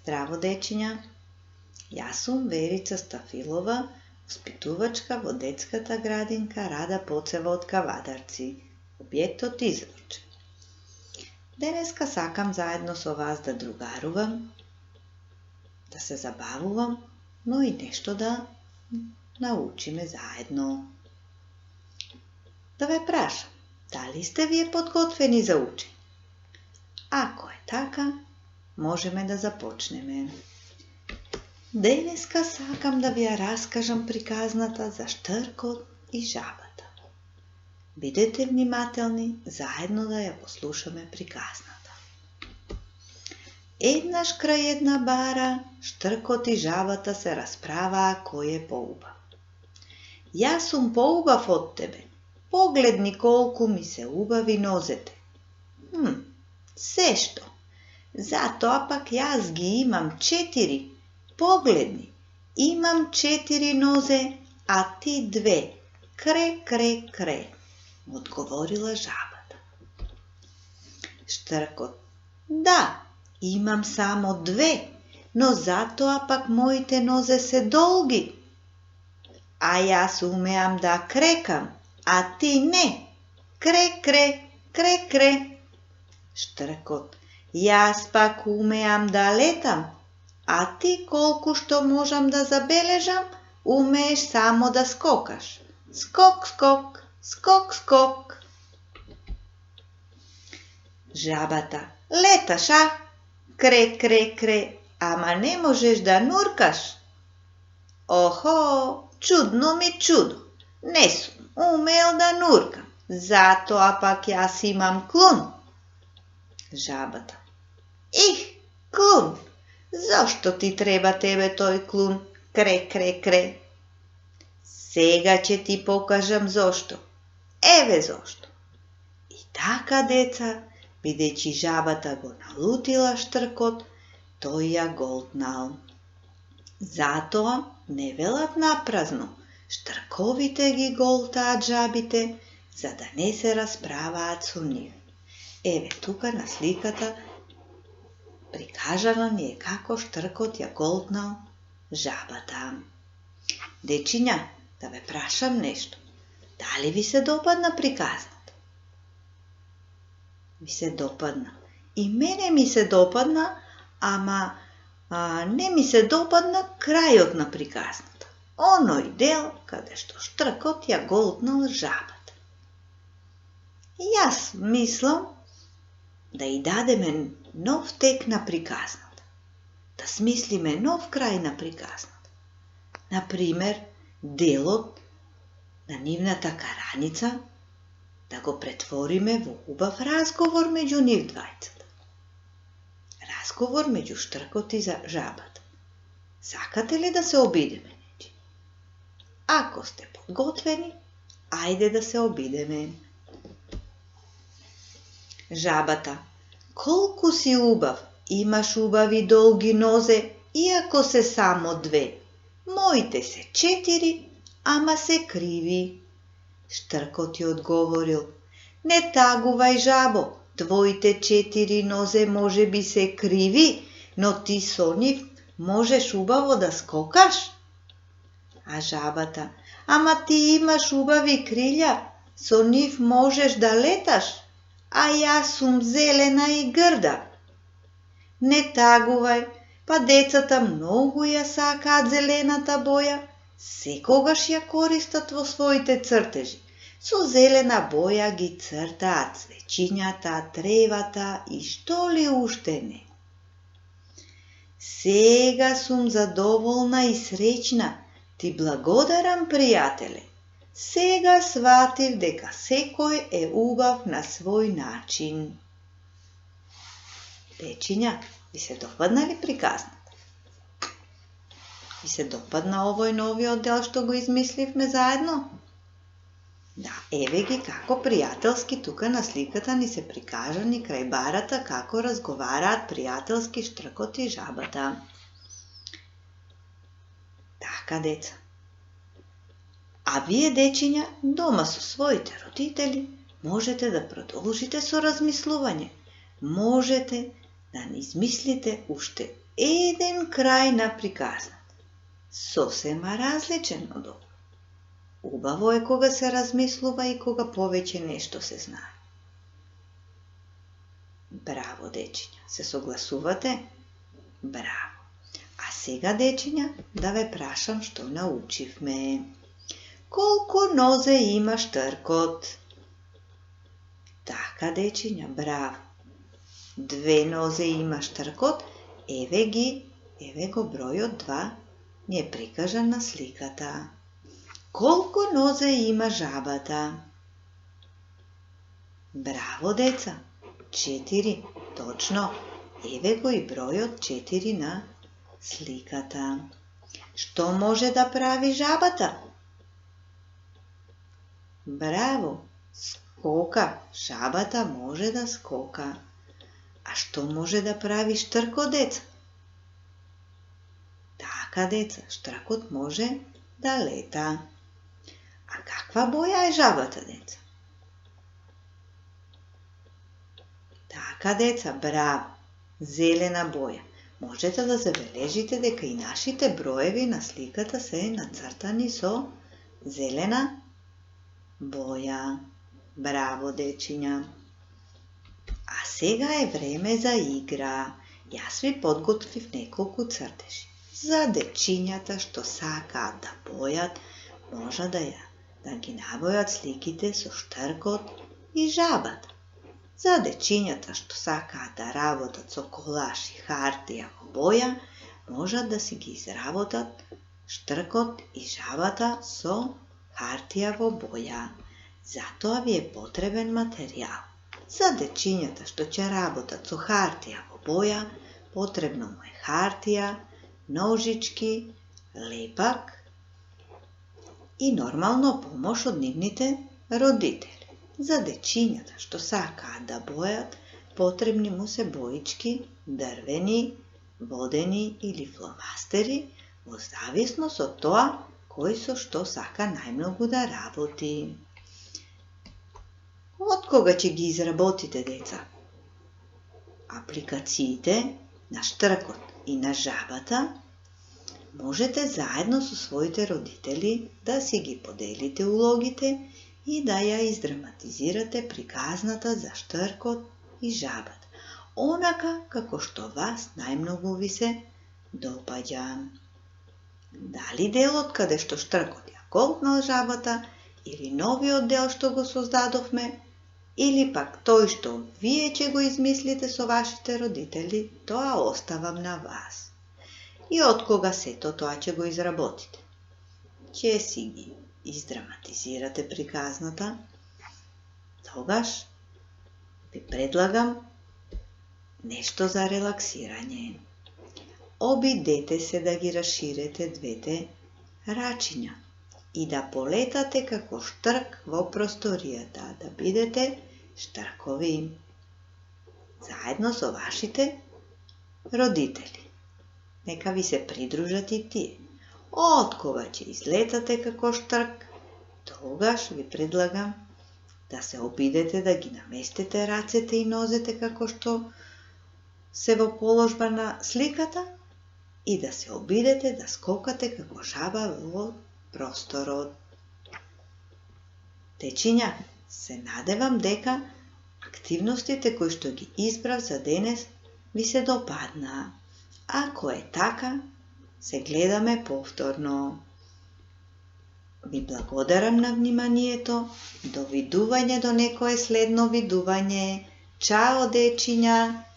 Здраво, дечиња! Јас сум Верица Стафилова, воспитувачка во детската градинка Рада Поцева од Кавадарци, објектот Изворче. Денеска сакам заедно со вас да другарувам, да се забавувам, но и нешто да научиме заедно. Да ве прашам, дали сте вие подготвени за учење? Ако е така, можеме да започнеме. Денеска сакам да ви ја раскажам приказната за Штркот и жабата. Бидете внимателни, заедно да ја послушаме приказната. Еднаш крај една бара, Штркот и жабата се расправаа кој е поубав. Јас сум поубав од тебе. Погледни колку ми се убави нозете. Се што? Затоа пак јас ги имам 4. Погледни, имам 4 нозе, а ти 2. Кре, кре, кре, одговорила жабата. Штркот: да, имам само 2, но затоа пак моите нозе се долги. А јас умеам да крекам, а ти не. Кре, кре, кре, кре. Штркот: јас пак умеам да летам, а ти колку што можам да забележам, умееш само да скокаш. Скок, скок, скок, скок. Жабата: леташ, а? Кре, кре, кре, ама не можеш да нуркаш. Охо, чудно ми чудо. Не сум умел да нуркам, затоа пак јас имам клун. Жабата: клун, зошто ти треба тебе тој клун? Кре, кре, кре. Сега ќе ти покажам зошто. Еве зошто. И така, деца, бидејќи жабата го налутила Штркот, тој ја голтнал. Затоа не велат напразно, штрковите ги голтаат жабите, за да не се расправаат со нив. Еве тука на сликата прикажано ни е како Штркот ја голтнал жабата. Дечиња, да ве прашам нешто. Дали ви се допадна приказната? Ви се допадна. И мене ми се допадна, ама не ми се допадна крајот на приказната. Оној дел каде што Штркот ја голтнал жабата. Јас мислам да и дадеме нов тек на приказната. Да смислиме нов крај на приказната. Например, делот на нивната караница да го претвориме во убав разговор меѓу нив двајцата. Разговор меѓу Штркот и жабата. Сакате ли да се обидеме? Ако сте подготвени, ајде да се обидеме. Жабата: колку си убав, имаш убави долги нозе, иако се само 2. Моите се 4, ама се криви. Штркот ја одговорил: не тагувај, жабо, твоите 4 нозе може би се криви, но ти со нив можеш убаво да скокаш. А жабата: ама ти имаш убави крилја, со нив можеш да леташ, а јас сум зелена и грда. Не тагувај, па децата многу ја сакаат зелената боја, секогаш ја користат во своите цртежи. Со зелена боја ги цртаат цвеќињата, тревата и што ли уште не. Сега сум задоволна и среќна, ти благодарам, пријателе. Сега сватив дека секој е убав на свој начин. Дечиња, ви се допадна ли приказната? Ви се допадна овој новиот дел што го измисливме заедно? Да, еве ги како пријателски тука на сликата ни се прикажани крај барата како разговараат пријателски Штркот и жабата. Така, деца. А вие, дечиња, дома со своите родители можете да продолжите со размислување. Можете да не измислите уште еден крај на приказната, сосема различен од ова. Убаво е кога се размислува и кога повеќе нешто се знае. Браво, дечиња, се согласувате? Браво. А сега, дечиња, да ве прашам што научивме. Колку нозе има штркот? Така, дечиња, браво. 2 нозе има штркот, еве го бројот 2, ни е прикажан на сликата. Колку нозе има жабата? Браво, деца! 4, точно. Еве го и бројот 4 на сликата. Што може да прави жабата? Браво! Скока. Жабата може да скока. А што може да прави штркот, деца? Така, деца, штркот може да лета. А каква боја е жабата, деца? Така, деца, браво, зелена боја. Можете да забележите дека и нашите броеви на сликата се нацртани со зелена боја. Браво, дечиња. А сега е време за игра. Јас ви подготвив неколку цртежи. За дечињата што сакаат да бојат, може да ги набојат сликите со штркот и жабата. За дечињата што сакаат да работат со колаж и хартија во боја, можат да си ги изработат штркот и жабата со хартија во боја. Затоа ви е потребен материјал. За дечињата што ќе работат со хартија во боја, потребно му е хартија, ножички, лепак и нормално помош од нивните родители. За дечињата што сакаат да бојат, потребни му се боички, дрвени, водени или фломастери, во зависност од тоа кој со што сака најмногу да работи. Од кога ќе ги изработите, деца, апликациите на штркот и на жабата, можете заедно со своите родители да си ги поделите улогите и да ја издраматизирате приказната за штркот и жабата, онака како што вас најмногу ви се допаѓа. Дали делот каде што штркот ја колкнал жабата, или новиот дел што го создадовме, или пак тој што вие ќе го измислите со вашите родители, тоа оставам на вас. И од кога сето тоа ќе го изработите? Ќе си ги издраматизирате приказната, тогаш ви предлагам нешто за релаксирање. Обидете се да ги расширете двете рачиња и да полетате како штрк во просторијата, да бидете штркови, заедно со вашите родители. Нека ви се придружат и тие. Од кога ќе излетате како штрк, тогаш ви предлагам да се обидете да ги наместите рацете и нозете како што се во положба на сликата и да се обидете да скокате како жаба во просторот. Дечиња, се надевам дека активностите кои што ги избрав за денес ви се допаднаа. Ако е така, се гледаме повторно. Ви благодарам на вниманието. Довидување до некое следно видување. Чао, дечиња!